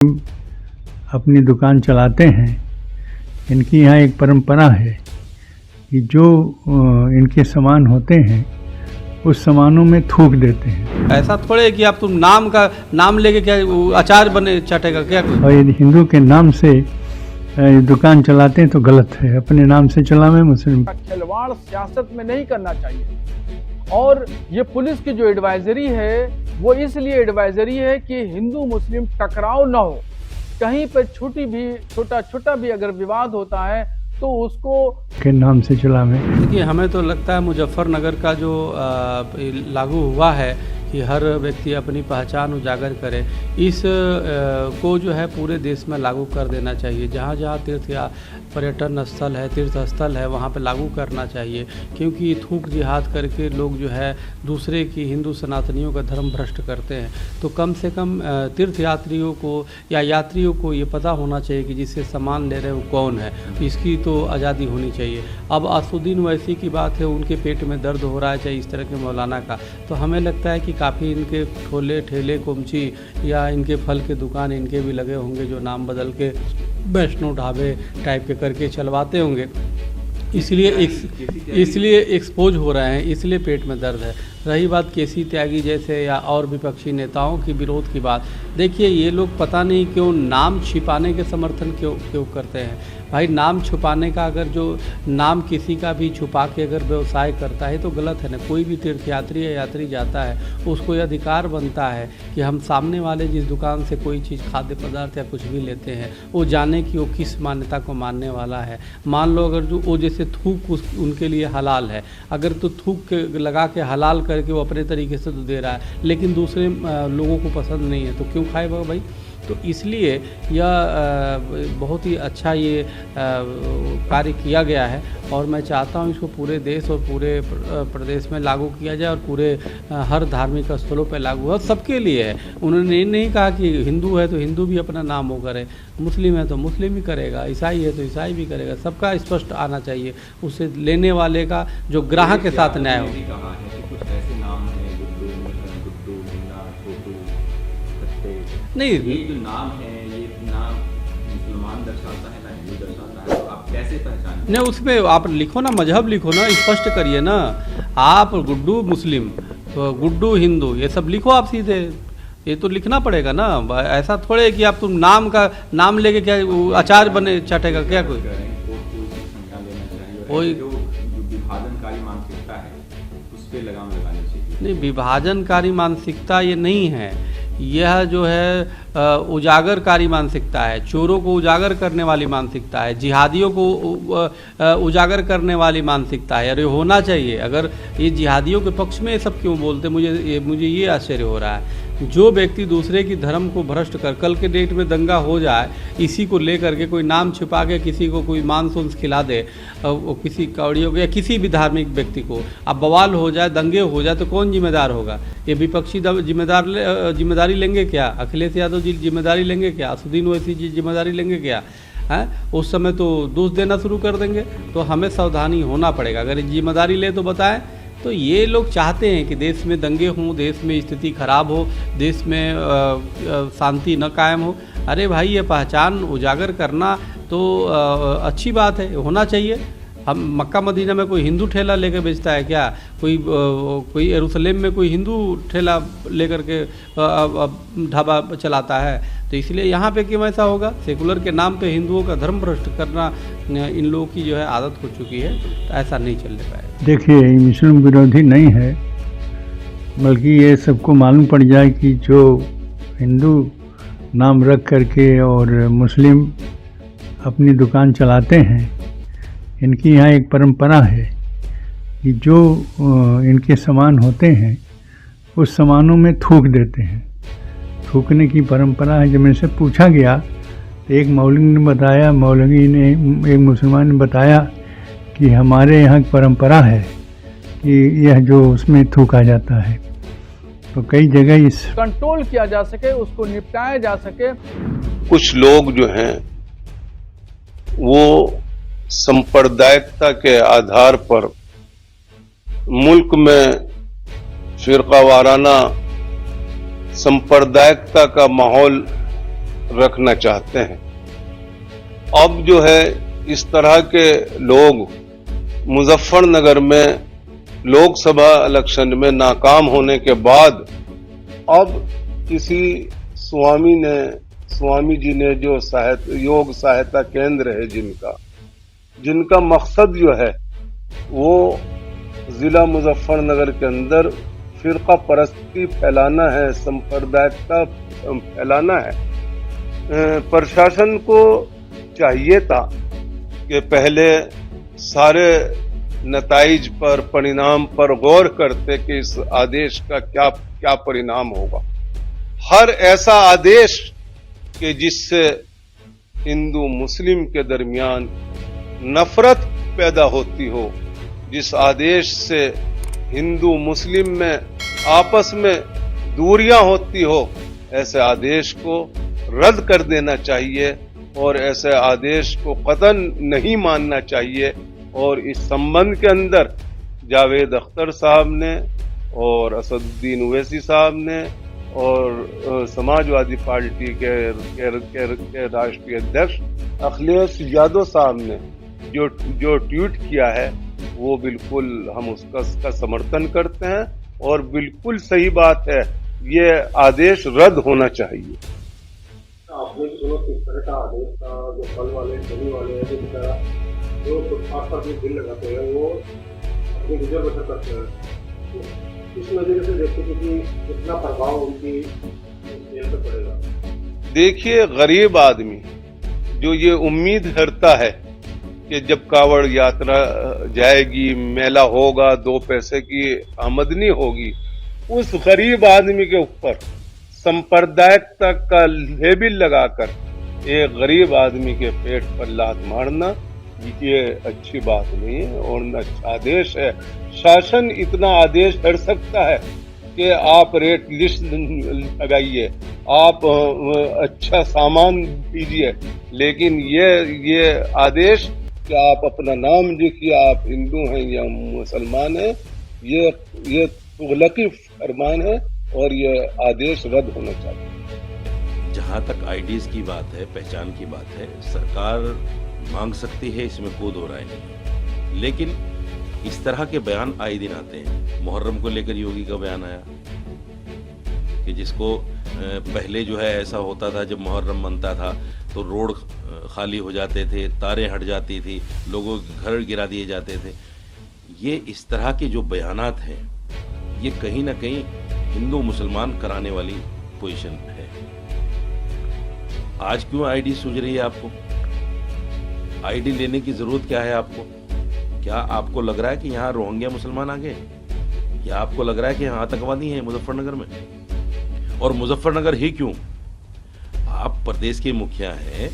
अपनी दुकान चलाते हैं, इनकी यहाँ एक परंपरा है कि जो इनके सामान होते हैं उस सामानों में थूक देते हैं। ऐसा थोड़े है कि आप तुम नाम लेके क्या अचार बने चाटेगा क्या? और यदि हिंदू के नाम से दुकान चलाते हैं तो गलत है, अपने नाम से चलावे। मुस्लिम खिलवाड़ सियासत में नहीं करना चाहिए। और ये पुलिस की जो एडवाइजरी है वो इसलिए एडवाइजरी है कि हिंदू मुस्लिम टकराव न हो। कहीं पर छोटा भी अगर विवाद होता है तो उसको के नाम से चलावे। देखिए, हमें तो लगता है मुजफ्फरनगर का जो लागू हुआ है कि हर व्यक्ति अपनी पहचान उजागर करे, इस को जो है पूरे देश में लागू कर देना चाहिए। जहाँ जहाँ तीर्थ या पर्यटन स्थल है, तीर्थ स्थल है, वहाँ पे लागू करना चाहिए। क्योंकि थूक जिहाद करके लोग जो है दूसरे की, हिंदू सनातनियों का धर्म भ्रष्ट करते हैं। तो कम से कम तीर्थ यात्रियों को या यात्रियों को ये पता होना चाहिए कि जिससे सामान ले रहे हैं वो कौन है। इसकी तो आज़ादी होनी चाहिए। अब असुद्दीन ओवैसी की बात है, उनके पेट में दर्द हो रहा है, चाहे इस तरह के मौलाना का, तो हमें लगता है कि काफ़ी इनके ठोले ठेले कुमची या इनके फल के दुकान इनके भी लगे होंगे, जो नाम बदल के वैष्णो ढाबे टाइप के करके चलवाते होंगे। इसलिए एक्सपोज हो रहे हैं, इसलिए पेट में दर्द है। रही बात केसी त्यागी जैसे या और विपक्षी नेताओं की विरोध की बात, देखिए ये लोग पता नहीं क्यों नाम छिपाने के समर्थन क्यों करते हैं। भाई, नाम छुपाने का, अगर जो नाम किसी का भी छुपा के अगर व्यवसाय करता है तो गलत है ना। कोई भी तीर्थयात्री या यात्री जाता है, उसको यह अधिकार बनता है कि हम सामने वाले जिस दुकान से कोई चीज़, खाद्य पदार्थ या कुछ भी लेते हैं, वो जाने कि वो किस मान्यता को मानने वाला है। मान लो अगर जो वो जैसे थूक उनके लिए हलाल है, अगर तो थूक लगा के हलाल करके वो अपने तरीके से तो दे रहा है, लेकिन दूसरे लोगों को पसंद नहीं है तो क्यों खाएगा भाई? तो इसलिए यह बहुत ही अच्छा ये कार्य किया गया है और मैं चाहता हूँ इसको पूरे देश और पूरे प्रदेश में लागू किया जाए और पूरे हर धार्मिक स्थलों पर लागू हो। सबके लिए है। उन्होंने ये नहीं कहा कि हिंदू है तो हिंदू भी अपना नाम वो करे, मुस्लिम है तो मुस्लिम ही करेगा, ईसाई है तो ईसाई भी करेगा। सबका स्पष्ट आना चाहिए, उससे लेने वाले का जो ग्राहक के साथ न्याय हो। नहीं, ये जो नाम है, ये नाम मुसलमान दर्शाता है ना हिंदू दर्शाता है, तो आप कैसे पहचानें? नहीं, उसमें आप लिखो ना, मजहब लिखो ना, स्पष्ट करिए ना। आप गुड्डू मुस्लिम, तो गुड्डू हिंदू, ये सब लिखो आप सीधे। ये तो लिखना पड़ेगा ना। ऐसा थोड़े है कि आप तुम नाम लेके क्या अचार बने चाटेगा क्या कोई? कोई विभाजनकारी मानसिकता है, उस पर लगाम लगानी चाहिए। नहीं, विभाजनकारी मानसिकता ये नहीं है। यह जो है उजागरकारी मानसिकता है। चोरों को उजागर करने वाली मानसिकता है, जिहादियों को उजागर करने वाली मानसिकता है। और ये होना चाहिए। अगर ये जिहादियों के पक्ष में ये सब क्यों बोलते, मुझे ये आश्चर्य हो रहा है। जो व्यक्ति दूसरे की धर्म को भ्रष्ट कर, कल के डेट में दंगा हो जाए, इसी को लेकर के कोई नाम छिपा के किसी को कोई मांस खिला दे, किसी कौड़ियों को या किसी भी धार्मिक व्यक्ति को, अब बवाल हो जाए, दंगे हो जाए, तो कौन जिम्मेदार होगा? ये विपक्षी जिम्मेदारी लेंगे क्या? अखिलेश यादव जी जिम्मेदारी लेंगे क्या? असुद्दीन ओवैसी जी जिम्मेदारी लेंगे क्या? है, उस समय तो दोष देना शुरू कर देंगे। तो हमें सावधानी होना पड़ेगा। अगर जिम्मेदारी ले तो बताएं। तो ये लोग चाहते हैं कि देश में दंगे हों, देश में स्थिति खराब हो, देश में शांति न कायम हो। अरे भाई, ये पहचान उजागर करना तो अच्छी बात है, होना चाहिए। हम मक्का मदीना में कोई हिंदू ठेला लेकर बेचता है क्या? कोई यरूशलेम में कोई हिंदू ठेला लेकर के ढाबा चलाता है? तो इसलिए यहाँ पे क्यों ऐसा होगा? सेकुलर के नाम पे हिंदुओं का धर्म भ्रष्ट करना इन लोगों की जो है आदत हो चुकी है। तो ऐसा नहीं चलने पाएगा। देखिए, मुस्लिम विरोधी नहीं है, बल्कि ये सबको मालूम पड़ जाए कि जो हिंदू नाम रख करके और मुस्लिम अपनी दुकान चलाते हैं, इनकी यहाँ एक परंपरा है कि जो इनके सामान होते हैं उस सामानों में थूक देते हैं। थूकने की परंपरा है। जब मेरे से पूछा गया तो एक एक मुसलमान ने बताया कि हमारे यहाँ की परंपरा है कि यह जो उसमें थूका जाता है, तो कई जगह इस कंट्रोल किया जा सके, उसको निपटाया जा सके। कुछ लोग जो हैं वो सांप्रदायिकता के आधार पर मुल्क में फिरका वाराना सांप्रदायिकता का माहौल रखना चाहते हैं। अब जो है इस तरह के लोग मुजफ्फरनगर में लोकसभा इलेक्शन में नाकाम होने के बाद अब किसी स्वामी जी ने जो योग सहायता केंद्र है जिनका मकसद जो है वो जिला मुजफ्फरनगर के अंदर फिरका परस्ती फैलाना है, सांप्रदायिकता फैलाना है। प्रशासन को चाहिए था कि पहले सारे नताइज पर, परिणाम पर गौर करते कि इस आदेश का क्या परिणाम होगा। हर ऐसा आदेश कि जिससे हिंदू मुस्लिम के दरमियान नफरत पैदा होती हो, जिस आदेश से हिंदू मुस्लिम में आपस में दूरियां होती हो, ऐसे आदेश को रद्द कर देना चाहिए और ऐसे आदेश को कतई नहीं मानना चाहिए। और इस संबंध के अंदर जावेद अख्तर साहब ने और असदुद्दीन ओवैसी साहब ने और समाजवादी पार्टी के राष्ट्रीय अध्यक्ष अखिलेश यादव साहब ने जो ट्वीट किया है वो बिल्कुल हम उसका समर्थन करते हैं और बिल्कुल सही बात है, ये आदेश रद्द होना चाहिए। आपने सुनो किस तरह का आदेश था, जो फल वाले सब्जी वाले हैं, जो फुटपाथ पर बिल लगाते हैं वो अपनी गुजर बसर करते हैं, तो इस नजरिए से देखते हैं कि कितना प्रभाव उनकी जेल पर पड़ेगा। देखिए, गरीब आदमी जो ये उम्मीद करता है कि जब कावड़ यात्रा जाएगी, मेला होगा, 2 पैसे की आमदनी होगी, उस गरीब आदमी के ऊपर सांप्रदायिकता का लेबल लगाकर एक गरीब आदमी के पेट पर लात मारना ये अच्छी बात नहीं है और न आदेश है। शासन इतना आदेश कर सकता है कि आप रेट लिस्ट लगाइए, आप अच्छा सामान दीजिए, लेकिन ये आदेश कि आप अपना नाम लिखिए, आप हिंदू हैं या मुसलमान हैं, ये तुगलकी फरमान है और ये आदेश रद्द होना चाहिए। जहाँ तक आईडीज की बात है, पहचान की बात है, सरकार मांग सकती है, इसमें कोई दो राय नहीं। लेकिन इस तरह के बयान आए दिन आते हैं। मुहर्रम को लेकर योगी का बयान आया कि जिसको पहले जो है ऐसा होता था, जब मुहर्रम मनता था तो रोड खाली हो जाते थे, तारें हट जाती थी, लोगों के घर गिरा दिए जाते थे। ये इस तरह के जो बयानात हैं, ये कहीं ना कहीं हिंदू मुसलमान कराने वाली पोजीशन है। आज क्यों आईडी सूझ रही है आपको? आईडी लेने की जरूरत क्या है आपको? क्या आपको लग रहा है कि यहाँ रोहिंग्या मुसलमान आ गए, या आपको लग रहा है कि यहाँ आतंकवादी हैं मुजफ्फरनगर में? और मुजफ्फरनगर ही क्यों? आप प्रदेश के मुखिया हैं,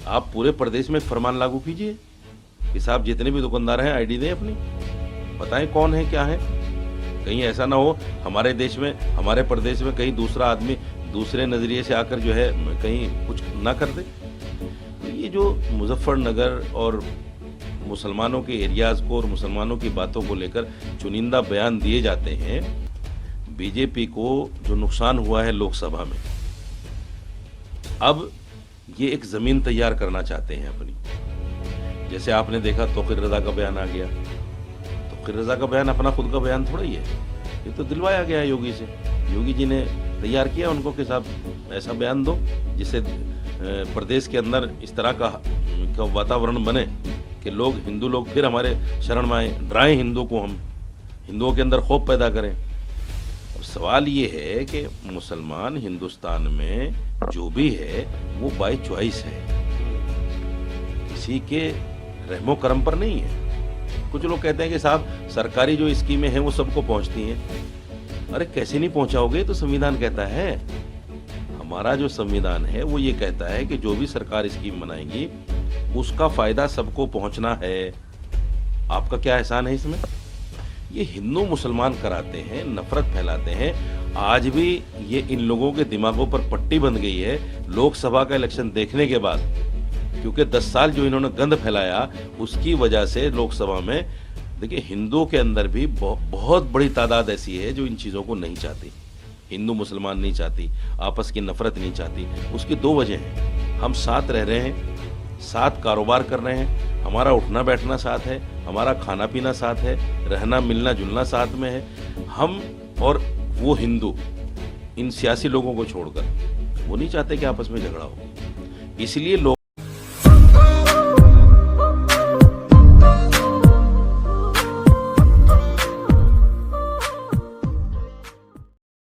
आप पूरे प्रदेश में फरमान लागू कीजिए कि साहब जितने भी दुकानदार हैं आईडी दें अपनी, बताएं कौन है क्या है। कहीं ऐसा ना हो हमारे देश में, हमारे प्रदेश में कहीं दूसरा आदमी दूसरे नजरिए से आकर जो है कहीं कुछ ना कर दे। तो ये जो मुजफ्फरनगर और मुसलमानों के एरियाज को और मुसलमानों की बातों को लेकर चुनिंदा बयान दिए जाते हैं, बीजेपी को जो नुकसान हुआ है लोकसभा में, अब ये एक जमीन तैयार करना चाहते हैं अपनी। जैसे आपने देखा तौकीर रजा का बयान आ गया। तौकीर रजा का बयान अपना खुद का बयान थोड़ा ही है, ये तो दिलवाया गया है योगी से। योगी जी ने तैयार किया उनको कि साहब ऐसा बयान दो जिससे प्रदेश के अंदर इस तरह का वातावरण बने कि लोग, हिंदू लोग फिर हमारे शरण में आए, डराएं हिंदू को, हम हिंदुओं के अंदर खौफ पैदा करें। अब सवाल ये है कि मुसलमान हिंदुस्तान में जो भी है वो बाय चॉइस है, किसी के रहमो करम पर नहीं है। कुछ लोग कहते हैं कि साहब सरकारी जो स्कीमें हैं वो सबको पहुंचती हैं। अरे कैसे नहीं पहुंचाओगे? तो संविधान कहता है, हमारा जो संविधान है वो ये कहता है कि जो भी सरकार स्कीम बनाएगी उसका फायदा सबको पहुंचना है। आपका क्या एहसान है इसमें? ये हिंदू मुसलमान कराते हैं, नफरत फैलाते हैं। आज भी ये इन लोगों के दिमागों पर पट्टी बंध गई है लोकसभा का इलेक्शन देखने के बाद, क्योंकि 10 साल जो इन्होंने गंद फैलाया उसकी वजह से लोकसभा में, देखिए हिंदुओं के अंदर भी बहुत बड़ी तादाद ऐसी है जो इन चीज़ों को नहीं चाहती। हिंदू मुसलमान नहीं चाहती, आपस की नफरत नहीं चाहती, उसकी दो वजह हैं। हम साथ रह रहे हैं, साथ कारोबार कर रहे हैं, हमारा उठना बैठना साथ है, हमारा खाना पीना साथ है, रहना मिलना जुलना साथ में है। हम और वो हिंदू इन सियासी लोगों को छोड़कर वो नहीं चाहते कि आपस में झगड़ा हो, इसलिए लोग